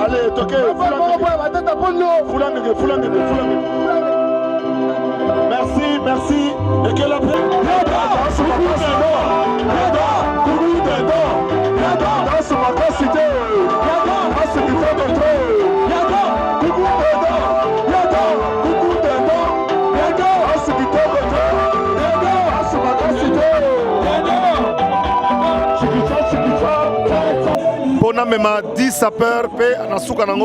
Allez, toquez. Merci, merci. Et que la on a même 10 sapeurs, on a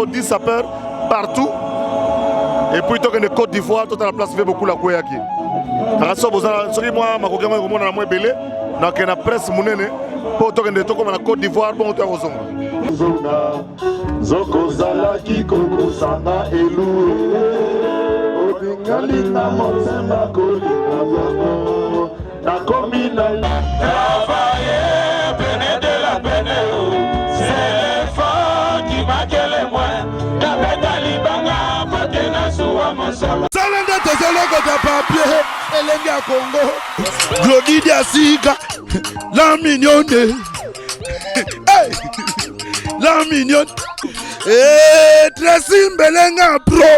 10 sapeurs partout. Et puis, il y a Côte d'Ivoire, toute la place fait beaucoup la Kouéaki. Donc, il y a presse mounene pour la Côte d'Ivoire, pour la Salanda tozoloko de papier, elenge ya Congo, Glodidi Asika, la mignonne, hey, la mignonne, et Tracy Mbelenga pro.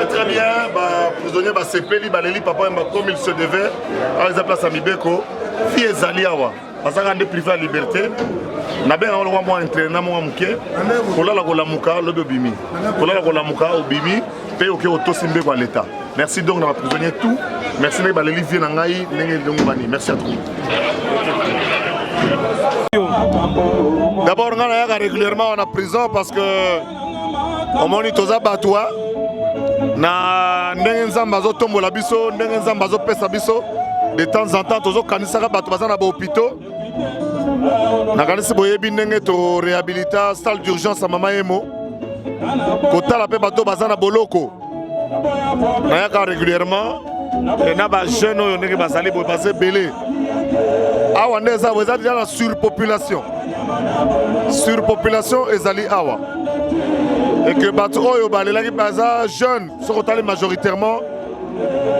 Très bien, prisonnier Sepeli, Baleli, papa, comme il se devait, à la place à Mibeko, fille Zaliawa, parce qu'on a privé la liberté. On a bien entraîné, on a la Mouka, le Bimi. On a la Mouka, au Bimi, paye au Tosimbe à l'État. Merci donc, on a prisonnier tout. Merci les Baleli, Vienangaï, merci à tous. D'abord, on a régulièrement en prison parce que on monite aux Batois. Na ndenge nzamba zo tombola biso ndenge nzamba zo pesa biso de temps en temps tozo kanisaka bato bazana ba hôpitaux na kanisi boyebi ndenge to réhabilita salle d'urgence à mama emo kotala pe bato bazana boloko na yaka régulièrement et na ba jeune oyo ndenge bazali bo basé belé awa ndeza bo ezali na surpopulation ezali awa. Et que bato oyo balelaki baza jeune, ce qu'on t'a majoritairement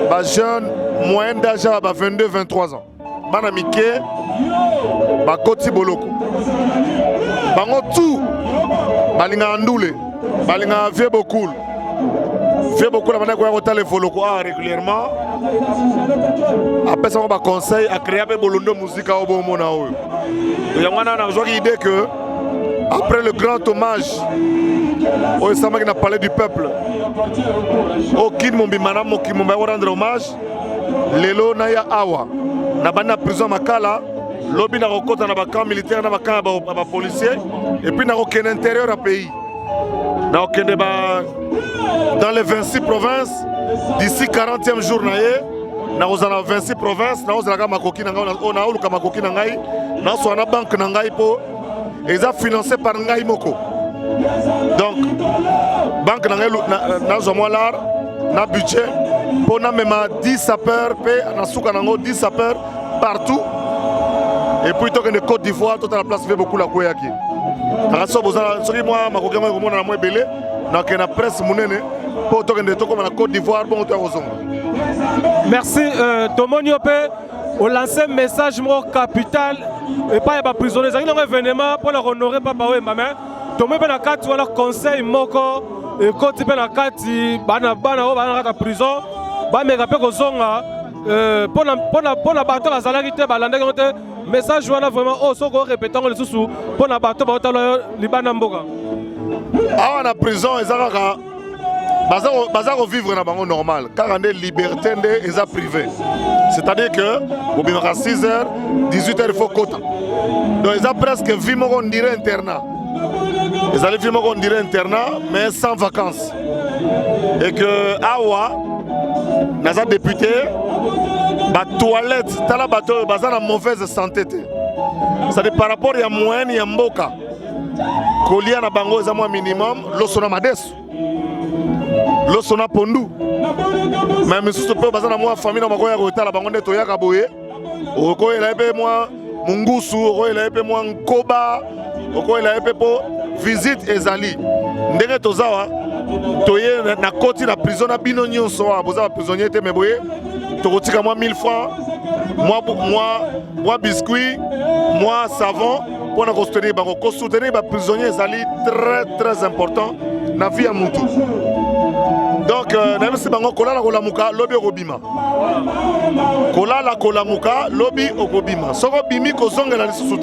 ba jeune moyenne d'âge à 22-23 ans. Bana mike ba koti boloko. Bango tout balinga andoule, balinga vie beaucoup. Vie beaucoup la bana ko ya tale voloko régulièrement. Après ça on ba conseil à créer be bolondo musique au bon mona oyo. Yangwana na joie idée que après le grand hommage au Sama qui a parlé du peuple, au Kid Mombimana qui m'a rendre hommage, Lelo Naya Awa, na bana prison Makala, lobby na rekota na camp militaire na camp policier, et puis na aucun intérieur à pays. Na aucun débat dans les 26 provinces, d'ici 40e jour na ozana 26 provinces, na ozala makoki na na oluka makoki na ngai, na so na banque na ngai po eza financé par ngai moko. Donc, banque n'a pas budget pour même 10 sapeurs, 10 sapeurs partout. Et puis, il y a Côte d'Ivoire, toute la place fait beaucoup la Kouéaki. Merci, Tomoniope. On lance un message capital et pas de prisonniers. Il y a un événement pour honorer Papa Wembame. Tomé na kati wala conseil moko et koti pe na kati bana o bana ka prison ba meka pe kozonga pona bato bazalaki te balanda ko te message wana vraiment oh soko répétant le susu pona bato ba otalo libana mboka awa na prison ezaka bazako vivre na bango normal car ande liberté nde eza privé, c'est-à-dire que au bimaka 6h 18h il faut kota donc eza presque vie moko on dirait internat. Les allées on dirait internat, mais sans vacances. Et que Awa, Naza député, ba toilette tala bato baza na mauvaise santé te. Ça dit par rapport ya moyenne ya mboka. Kolia na bango za mwa minimum loso na madesu. Loso na pondu. Mais misusu pe baza na mwa famille na makoya ko tala bango ndeto ya kaboye. Oko ela pe mwa mungusu, oko ela pe mwa nkoba, oko ela pe po visite ezali. Ndenge tozawa toye na koti na prison na bino nyonso wa boza prisonnier te meboye. Tokotika moi 1000 francs, moi biscuit, moi savon pour nous soutenir. Pour soutenir les prisonniers, c'est très important dans la vie à Moutou. Donc, même si bango kolala kolamuka lobby okobima. Kolala kolamuka lobby okobima. Soko bimi kozonga la lisusu.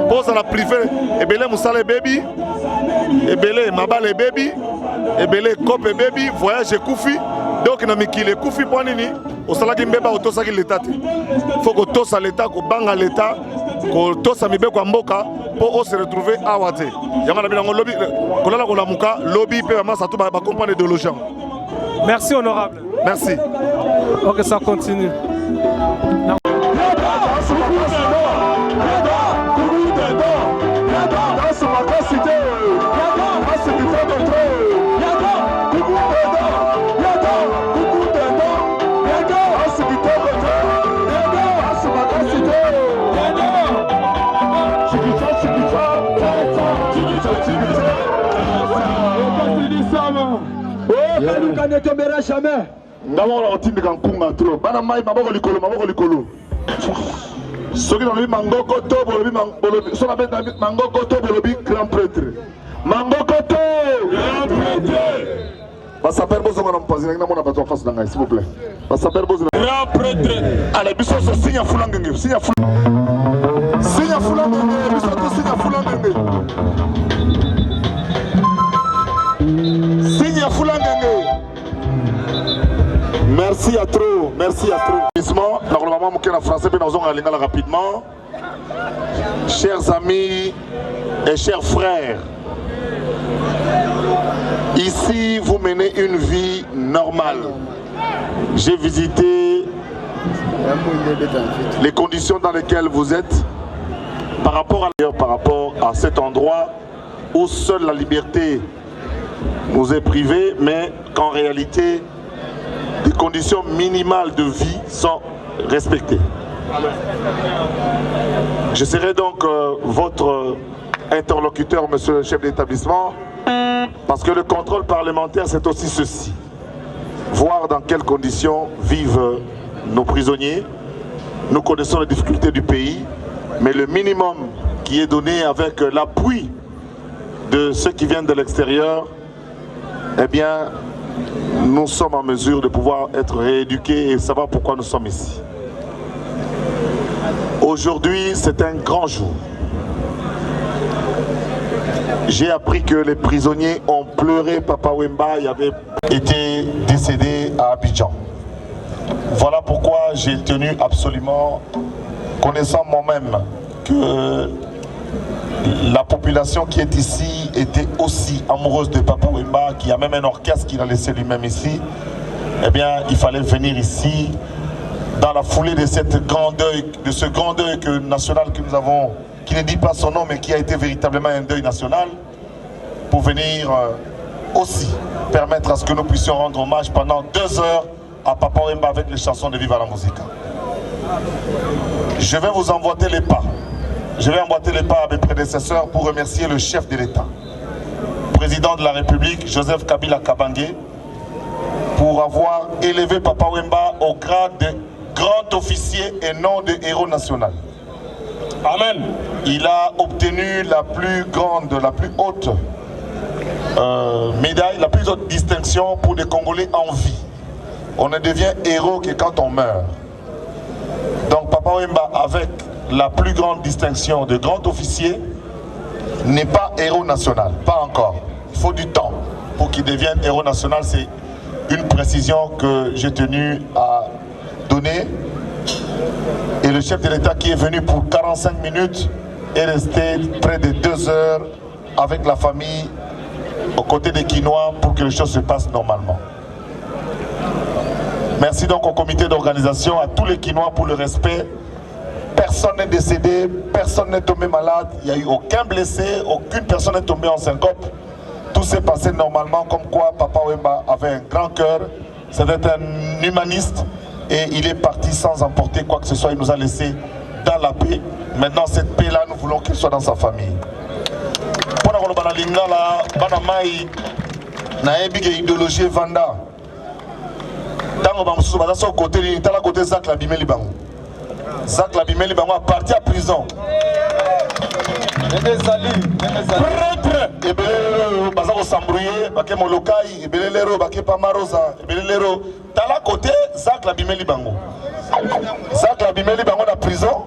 Pose à la privée, ebele musale baby, ebele mabale baby, ebele kope baby, voyage koufi. Donc na mikile koufi pour nini au salaki mbeba otosaki l'état. Faut que tosa l'état ko banga l'état, ko tosa mibe kwa mboka pour se retrouver à Wate. Yamana bilango lobby kolala kolamuka lobby pe vraiment ça tout ba comprendre de l'ogent. Merci honorable. Merci. OK, ça continue. Ne tombera jamais. D'abord on tinde kan kunga trop. Bana mai maboko likolo. Soki na lobi mangoko to bolobi bolobi so na beta mangoko to bolobi grand prêtre. Mangoko to grand prêtre. Basaper bozo ngana mpazi na mona bato face na s'il vous plaît. Basaper bozo grand prêtre. Allez biso so sinya fulangenge, sinya fulangenge, biso to sinya fulangenge. Sinya fulangenge. Merci à trop, merci à trop. Normalement, je français, mais nous allons rapidement. Chers amis et chers frères, ici vous menez une vie normale. J'ai visité les conditions dans lesquelles vous êtes par rapport à cet endroit où seule la liberté nous est privée, mais qu'en réalité, les conditions minimales de vie sont respectées. Je serai donc votre interlocuteur, monsieur le chef d'établissement, parce que le contrôle parlementaire, c'est aussi ceci. Voir dans quelles conditions vivent nos prisonniers. Nous connaissons les difficultés du pays, mais le minimum qui est donné avec l'appui de ceux qui viennent de l'extérieur, eh bien, nous sommes en mesure de pouvoir être rééduqués et savoir pourquoi nous sommes ici. Aujourd'hui, c'est un grand jour. J'ai appris que les prisonniers ont pleuré. Papa Wemba avait été décédé à Abidjan. Voilà pourquoi j'ai tenu absolument, connaissant moi-même que la population qui est ici était aussi amoureuse de Papa Wemba, qui a même un orchestre qu'il a laissé lui-même ici. Eh bien, il fallait venir ici, dans la foulée de cette grand deuil, de ce grand deuil national que nous avons, qui ne dit pas son nom, mais qui a été véritablement un deuil national, pour venir aussi permettre à ce que nous puissions rendre hommage pendant 2 heures à Papa Wemba avec les chansons de Viva la Musica. Je vais vous emboîter les pas. Je vais emboîter les pas à mes prédécesseurs pour remercier le chef de l'État, président de la République, Joseph Kabila Kabange, pour avoir élevé Papa Wemba au grade de grand officier et non de héros national. Amen. Il a obtenu la plus grande, la plus haute médaille, la plus haute distinction pour les Congolais en vie. On ne devient héros que quand on meurt. Donc Papa Wemba, avec la plus grande distinction de grand officier, n'est pas héros national, pas encore. Il faut du temps pour qu'il devienne héros national. C'est une précision que j'ai tenu à donner. Et le chef de l'État qui est venu pour 45 minutes est resté près de 2 heures avec la famille aux côtés des Quinois pour que les choses se passent normalement. Merci donc au comité d'organisation, à tous les Quinois pour le respect. Personne n'est décédé, personne n'est tombé malade, il n'y a eu aucun blessé, aucune personne n'est tombée en syncope. Tout s'est passé normalement, comme quoi Papa Wemba avait un grand cœur, c'était un humaniste et il est parti sans emporter quoi que ce soit, il nous a laissé dans la paix. Maintenant cette paix-là, nous voulons qu'il soit dans sa famille. Pour la Lingala, Banamai, Naebi idéologie Vanda. Dans le côté, il est à côté de Zach Labimeli Bango. Zach Labimeli Bango a parti à prison. Ebelero bazako s'embrouiller bake molokai ebelero bake pamarosa ebelero tala côté Zach Labimeli Bango. Zach Labimeli Bango na prison.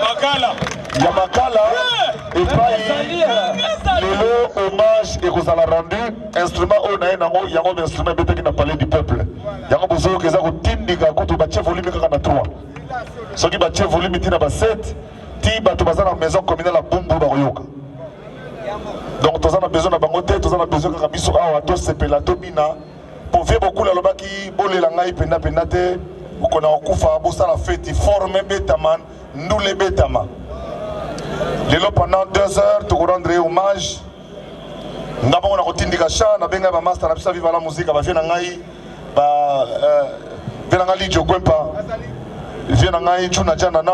Makala. Ya Makala et pas lelo hommage et vous allez rendu instrument au nae nango yango instrument bete qui n'a parlé du peuple. Yango bozo keza ko tindika ko to bache volume kaka na 3. Soki bache volume tina ba 7 ti bato baza na maison communale la Bumbu ba koyoka. Donc tous on a besoin de bangote, tous on a besoin de biso awa to sepela to bina pour faire beaucoup la lobaki bolela ngai penda penda te ukona okufa bosa la fête forme betaman nous les betama. Lelo pendant 2 heures tu rendre hommage ngaba on a kotindika cha na benga ba master na bisa viva la musique ba vena ngai ba vena ngali jokwempa vena ngai tuna jana na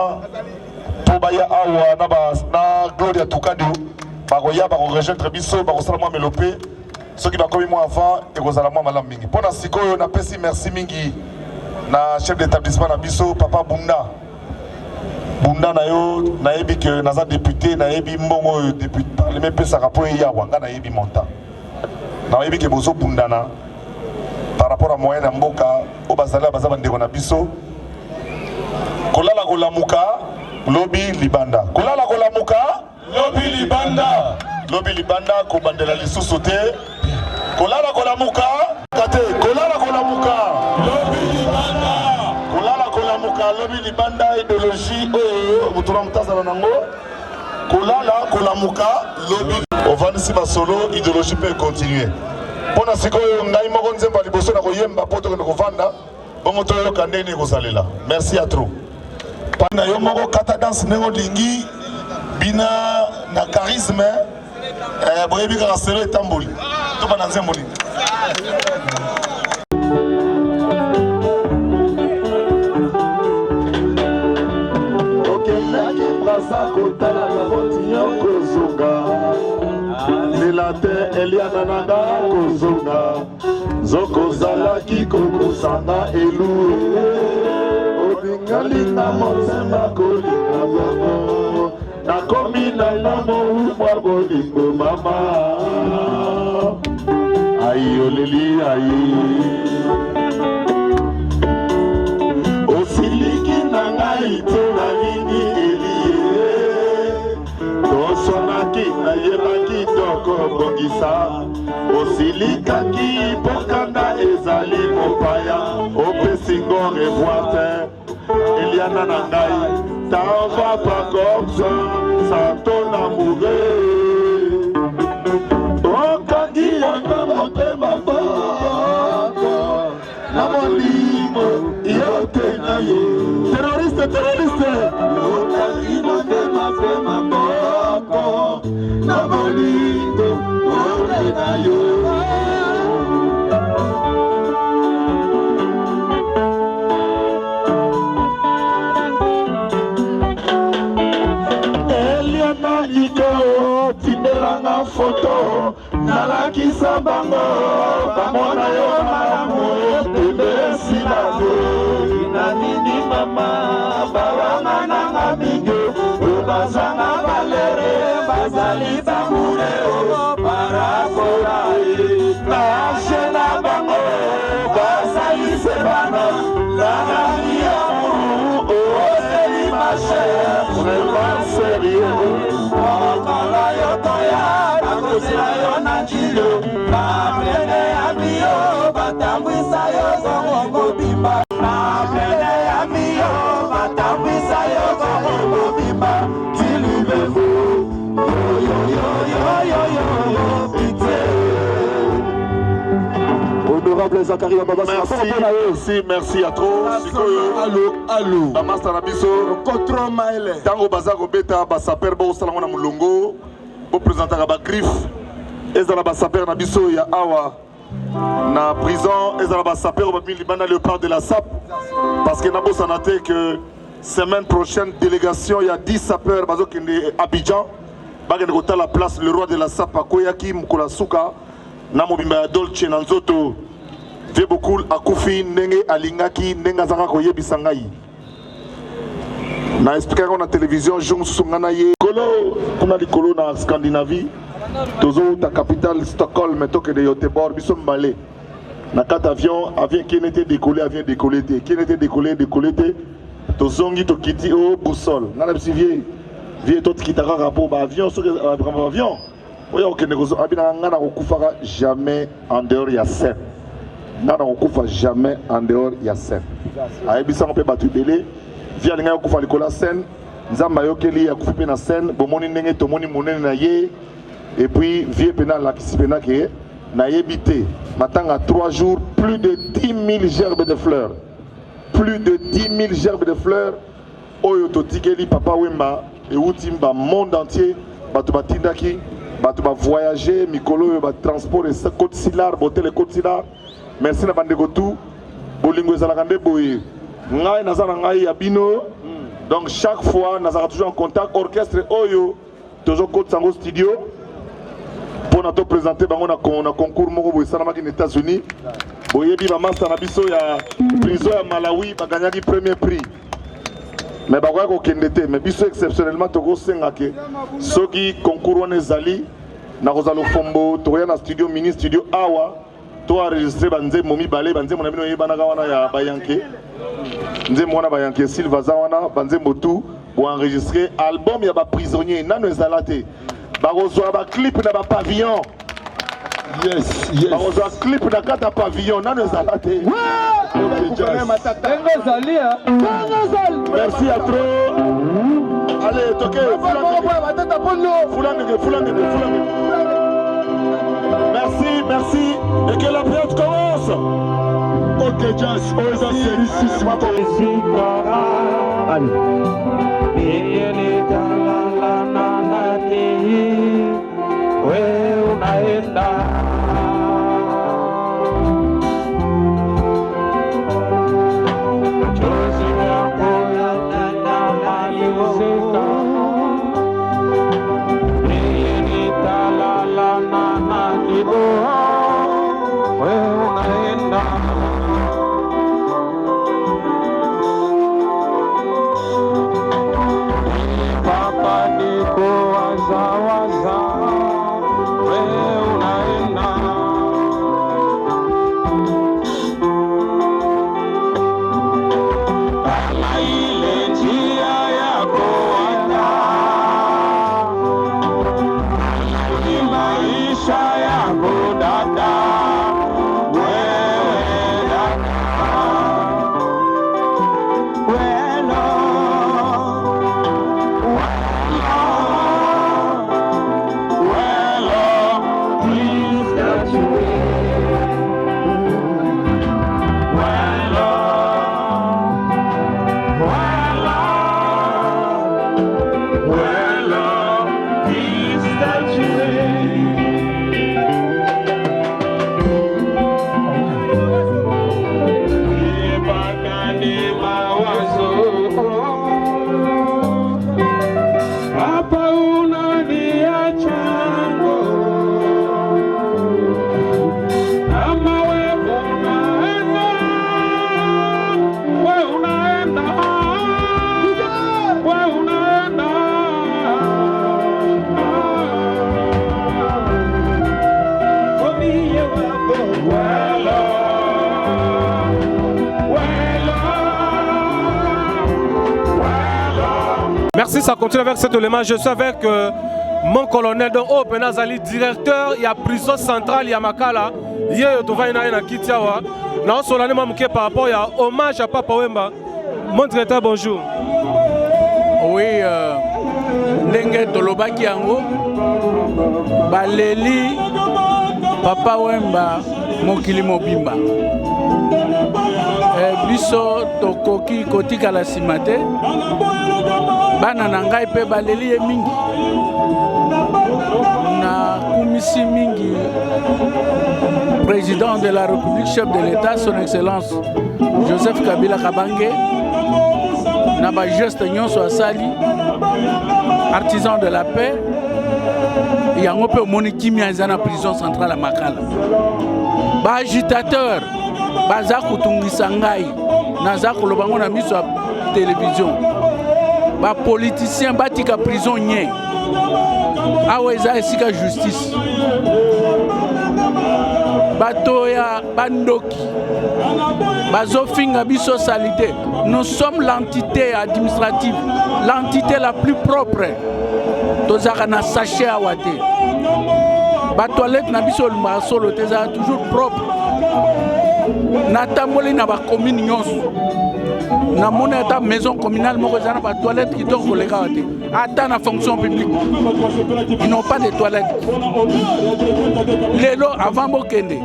to ba ya awa na ba na Gloria Tukadu ba koya ba ko rejoindre biso ba ko sala moi melopé ceux qui ba komi moi avant et ko sala moi malam mingi pona sikoyo na pesi merci mingi na chef d'établissement na biso papa Bunda na yo na yebi que naza député na yebi mbongo député parlement pesa rapport ya wanga na yebi montant na yebi que bozo bundana par rapport à moyen na mboka o bazala bazaba ndeko na biso kolala kolamuka lobi libanda kolala kolamuka lobi libanda ko bandela lisusu te kolala kolamuka kate kolala kolamuka lobi libanda kolala kolamuka lobi libanda idéologie oyo mutura mutazala nango kolala kolamuka lobi ovandisi masolo idéologie peut continuer pona sikoyo ngai moko nzemba liboso na koyemba poto ko vanda bongo to yo kandeni kosalela merci à trop pana yo moko kata danse nengo lingi bina na charisme boyebi kaka selo etamboli to bana nzembo lingi kotala na botiyo kozonga lela te eliana nanga kozonga zokozalaki kokosanga elu olingalinga motema kolinga bango nakomi na namo mwa bolingo mama ayi oleli ayi osiliki na ngai te na nini sonaki na yebaki toko bongisa osilikaki pokana ezali mopaya opesingo revoir te eliana na ngai t'envoie pas comme ça sans ton amoureux okangi yanga motema boko na molimo yote na ye terroriste okangi motema pema boko na molimo yote na yo tindelanga foto nalakisa bango bamona yo malamu ebesi nango na nini mama bawanga nanga mingi bazanga balere bazali bamure paraforai nashena bango bazali sebana lanami amuru oseli mashe vraiment sérieux Okala yotoya, bakosila yo na njilo na mene ya miyo, batambwisa yo zongo bimba na mene ya miyo Zakari Baba. Merci à trop. Allô. La master Nabiso. Contrôle Maël. Tango Bazako Beta, Basaper Bo Salangona Mulongo. Pour présenter la griffe. Ezala Basaper Nabiso ya Awa. Na prison, Ezala Basaper au Libana Léopard de la SAP. Parce que Nabo Sanate que semaine prochaine, délégation, il y a 10 sapeurs Bazo qui est Abidjan. Bagen Gota la place, le roi de la SAP à Koyaki, Mukola Souka. Namo Bimba Dolce Nanzoto. Vie beaucoup à Koufi, Nenge Alingaki, Nengazanga Koye Bisangaï. Na expliqué qu'on a télévision, Jung Sunganaye. Kolo, comme on a dit Kolo na Scandinavie. Toujours ta capitale Stockholm, mais que de Göteborg, Bissom Malé. Na 4 avions, avion qui n'était décollé, avion décollé, qui n'était décollé. Tozongi to kiti au boussole. N'a pas si vieux tout qui t'a rapport avion sur avion. Oui, ok, négocio. Abina ngana okufara jamais en dehors ya scène. Ngana okufa jamais en dehors ya scène. Aibisa on peut battre belé. Via ngana okufa likola scène. Nzamba yokeli akufa na scène. Bomoni ndenge tomoni monene na ye. Et puis vieux pena la kisi pena ke na yebité. Matanga 3 jours plus de 10 000 gerbes de fleurs. Plus de 10 000 gerbes de fleurs. Oyo to tikeli papa wemba et outimba monde entier. Batu batindaki. Batu ba voyager mikolo ba transport et côte silar botel côte silar. Merci na bande gotou. Bolingo ezala kande boye. Ngai nazana ngai abino. Donc chaque fois nazara toujours en contact orchestre oyo toujours côte sango studio. Pour nous présenter bango na concours moko boye sana maki aux États-Unis. Boyebi ba master na biso ya prison ya Malawi ba gagnaki premier prix. Mais ba ko kendete mais biso exceptionnellement to go senga ke soki concours wana ezali na kozalo fombo to ya na studio mini studio awa to enregistrer banze momi balé banze mona bino yebana ka wana ya bayanke nze mona bayanke Silva za wana banze motu bo enregistrer album ya ba prisonnier nano ezalate ba kozwa ba clip na ba pavillon. Yes. Baroza clip na kata pavillon nano ezalate. Merci à trop. Allez, toquez. Merci. Et que la période commence. Ok, Jazz. Merci, ça continue avec cet élément. Je suis avec mon colonel de Open Azali, directeur, il y a prison centrale, il y a Makala. Hier, tu vas y aller à Kitiawa. Nous sommes par rapport à hommage à Papa Wemba. Mon directeur, bonjour. Oui, Ndenge Tolobaki Yango, Baleli, Papa Wemba, mokili mobimba. Biso tokoki kotika la simate. Bana na ngai pe baleli ye mingi. Na kumisi mingi président de la République, chef de l'État, son excellence Joseph Kabila Kabange. Na ba geste nyonso asali artisan de la paix. Yango pe omoni kimia eza na prison centrale à Makala. Ba agitateur baza kutungisa ngai naza koloba ngo na miso ya télévision. Ba politicien batika prison nye. Awa eza esika justice. Bato ya bandoki bazofinga biso salité. Nous sommes l'entité administrative, l'entité la plus propre. Tozaka na sachet awa te. Ba toilette na biso lumba solo te za toujours propre. Na tamboli na ba commune nyonso. Na mona ta maison communale moko za na ba toilette kitoko koleka wa te. Ata na fonction publique. Ils n'ont pas de toilettes. Lelo avant bokende.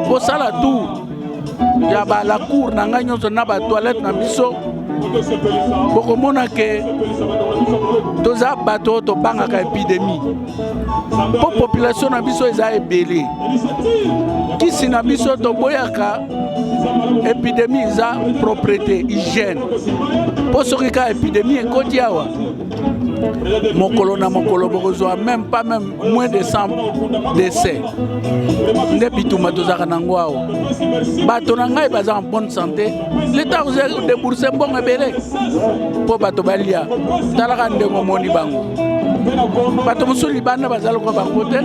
Pour ça la tour. Ya ba la cour na nga nyonso na ba toilette na biso. Boko mona ke toza bato to bangaka épidémie. Po population na biso eza ebele. Kisi na biso to boyaka épidémie eza propreté, hygiène. Po soki ka épidémie ekoti awa. Mokolo na mokolo bokozwa même pas même moins de 100 décès. Nde bituma tozaka nango awa. Bato na ngai baza en bonne santé. L'État vous a déboursé bon ebele. Po bato balia. Talaka ndengo moni bango. Bato musuli bana bazala ko bango te.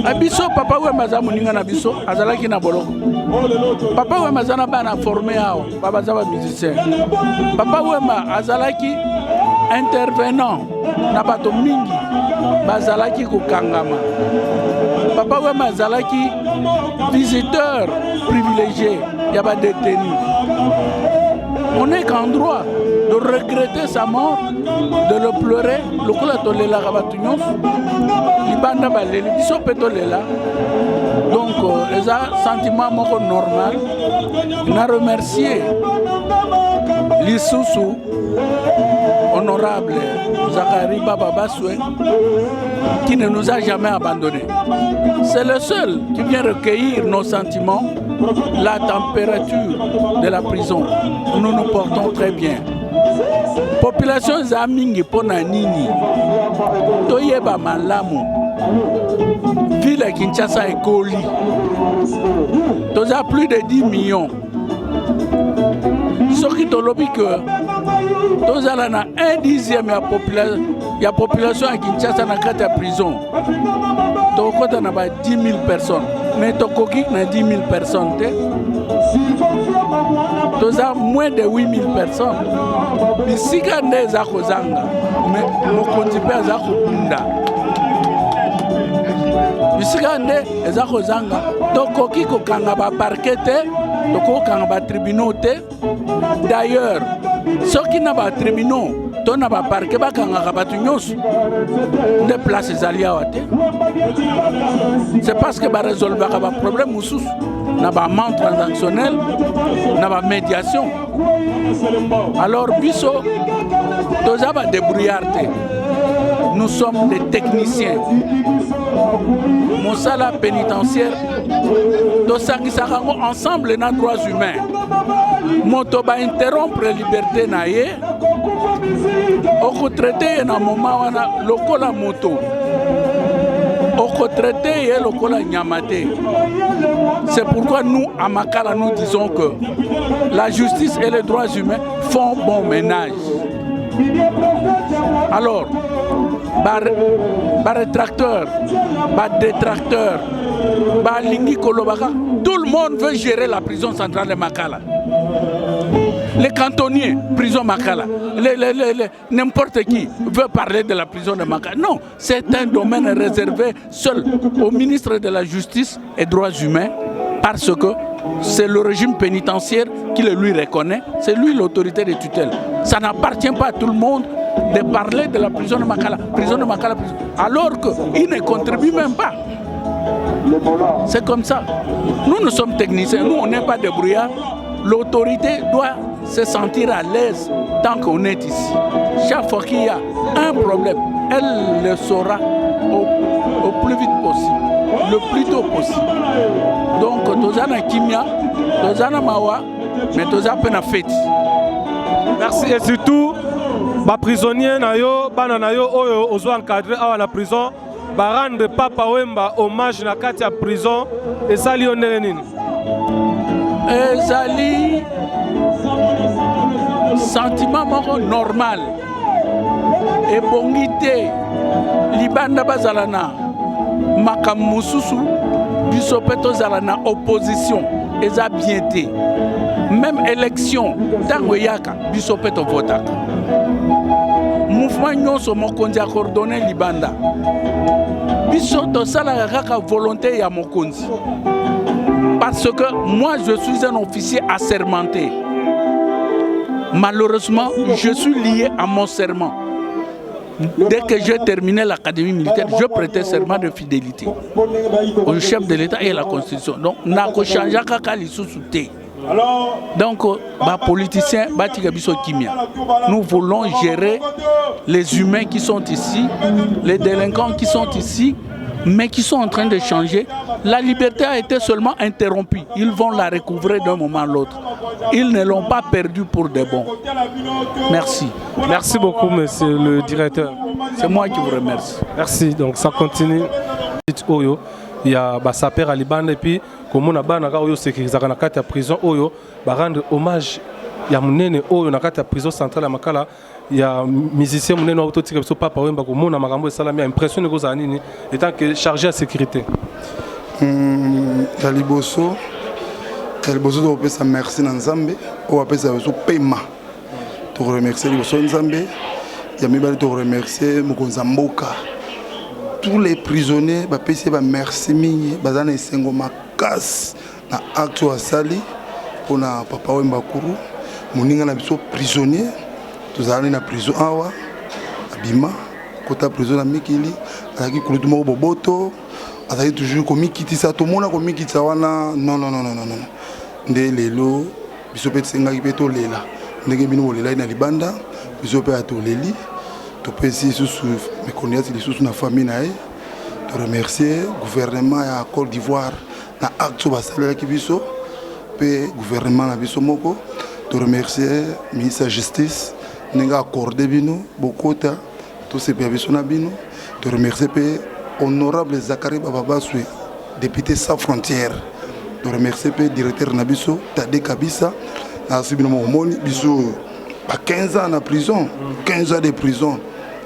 Abiso papa we maza moninga na biso azalaki na boloko. Papa we maza na bana formé awa. Baba za ba musicien. Papa we ma azalaki intervenant na bato mingi bazalaki kokangama. Papa we mazalaki visiteur privilégié ya ba détenu. On n'est qu'en droit de regretter sa mort, de le pleurer. Lokola tolela kabatu nyonso libanda baleli biso pe tolela. Donc les sentiments moko normal. Na remercier Lisusu honorable Zachary Baba Baswe qui ne nous a jamais abandonnés. C'est le seul qui vient recueillir nos sentiments, la température de la prison. Nous nous portons très bien. Population Zamingi pona nini toyeba malamu ville Kinshasa et Koli. Toza plus de 10 millions. Ce qui tolobi que tozala na 1/10 ya population à Kinshasa na kati ya prison. Tokota na ba 10 000 personnes. Mais tokoki na 10 000 personnes te. Toza moins de 8 000 personnes. Bisika nde za kozanga. Mais mokonzi pe za kobunda. Bisika nde za kozanga. Tokoki kokanga ba parquet te. Tokokanga ba tribunaux te. D'ailleurs, ceux qui n'ont pas de tribunaux, ils n'ont pas de parquet, ils n'ont pas de place c'est parce que ils résolvent les problèmes, ils n'ont pas de manque transactionnel, ils n'ont pas de médiation. Alors, biso, tous ont débrouillards. Nous sommes des techniciens. Mon salaire pénitentiaire, nous sommes ensemble dans les droits humains. Moto ba interrompre liberté na ye oko traité na moment wana lokola moto oko traité ye lokola nyamate. C'est pourquoi nous à Makala nous disons que la justice et les droits humains font bon ménage. Alors ba rétracteur, ba détracteur, ba lingi kolobaka, tout le monde veut gérer la prison centrale de Makala. Les cantonniers, prison Makala, n'importe qui veut parler de la prison de Makala. Non, c'est un domaine réservé seul au ministre de la Justice et Droits Humains parce que c'est le régime pénitentiaire qui le lui reconnaît, c'est lui l'autorité de tutelle. Ça n'appartient pas à tout le monde de parler de la prison de Makala, alors qu'il ne contribue même pas. C'est comme ça. Nous sommes techniciens, nous on n'est pas débrouillards. L'autorité doit se sentir à l'aise tant qu'on est ici. Chaque fois qu'il y a un problème, elle le saura au plus vite possible, le plus tôt possible. Donc, tozana kimia, tozana mawa, mais tozana pena fête. Merci et surtout, les prisonniers bana na yo oyo ozo encadré à la prison, ba rendre Papa Wemba hommage na kati ya prison et ça li onere nini. Ezali sentiment moko normal et bongité libanda bazalana makamususu biso pe tozalana opposition eza bien te même élection tango yaka biso pe to votaka mouvement nyonso mokonzi a coordonné libanda biso tosalaka kaka volonté ya mokonzi. Parce que moi, je suis un officier assermenté. Malheureusement, je suis lié à mon serment. Dès que j'ai terminé l'académie militaire, je prêtais serment de fidélité au chef de l'État et à la Constitution. Donc, nous avons changé donc, politiciens, nous voulons gérer les humains qui sont ici, les délinquants qui sont ici, mais qui sont en train de changer. La liberté a été seulement interrompue. Ils vont la recouvrer d'un moment à l'autre. Ils ne l'ont pas perdue pour de bon. Merci. Merci beaucoup, monsieur le directeur. C'est moi qui vous remercie. Merci. Donc ça continue. Il y a Saper à Liban et puis comme on a ban sécurisé dans la prison Oyo, rendre hommage. Il y a Mounene Oyo dans la prison centrale à Makala. Il y a un musicien qui a été Papa Wemba qui a impressionné en tant que chargé à sécurité. Liboso doit faire merci à Nzambe, ou à faire paiement. Tu remercies Liboso Nzambe, il y a te remercier Mokonzamboka. Tous les prisonniers, merci mingi, bazana esengo makas na acte wa sali pour Papa Wemba Kuru, moninga na biso prisonnier. Tous allés na prison awa abima kota prison na mikili azaki kulutu moko boboto azaki toujours komi kitisa to mona komi kitisa wana non nde lelo biso pe tsengaki pe to lela ndenge bino bolela na libanda biso pe atoleli to pesi susu me connaître les sous na famille na to remercier gouvernement ya Côte d'Ivoire na acte basala ki biso pe gouvernement na biso moko to remercier ministre de la justice Nenga accordé bino bokota tous ces services na bino te remercier pe honorable Zakari Bababaswe député sans frontières te remercier pe directeur nabiso Tade Kabisa na sibino momoni biso ba 15 ans na prison 15 ans de prison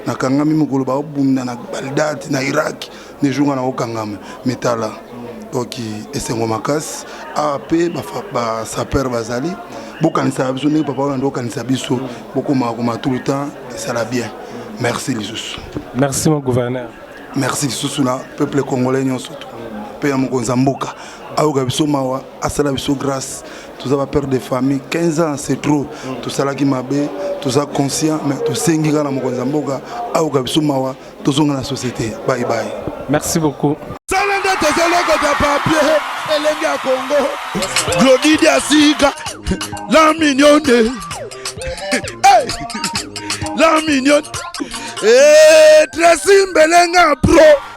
na kangami mokolo ba bunda na Bagdad na Irak ne jonga na okangama metala donc esengo makas AP ba saper bazali bokanisa biso ne papa ndo kanisa biso bokoma tout le temps et ça la bien. Merci Lissus. Merci mon gouverneur. Merci Lissus na peuple congolais nyonso tout. Pe Mokonza Mboka aoka biso mawa asala biso grâce. Tous avons peur de famille 15 ans c'est trop. Tout ça là qui m'a bé, tout ça conscient mais tout sengi kana Mokonza Mboka aoka biso mawa tozonga na société. Bye bye. Merci beaucoup. Salanda tozoloko de papier elengi ya Congo. Glody Diasika la mignonne. Hey! La mignonne. Eh, Tracy Mbelenga pro.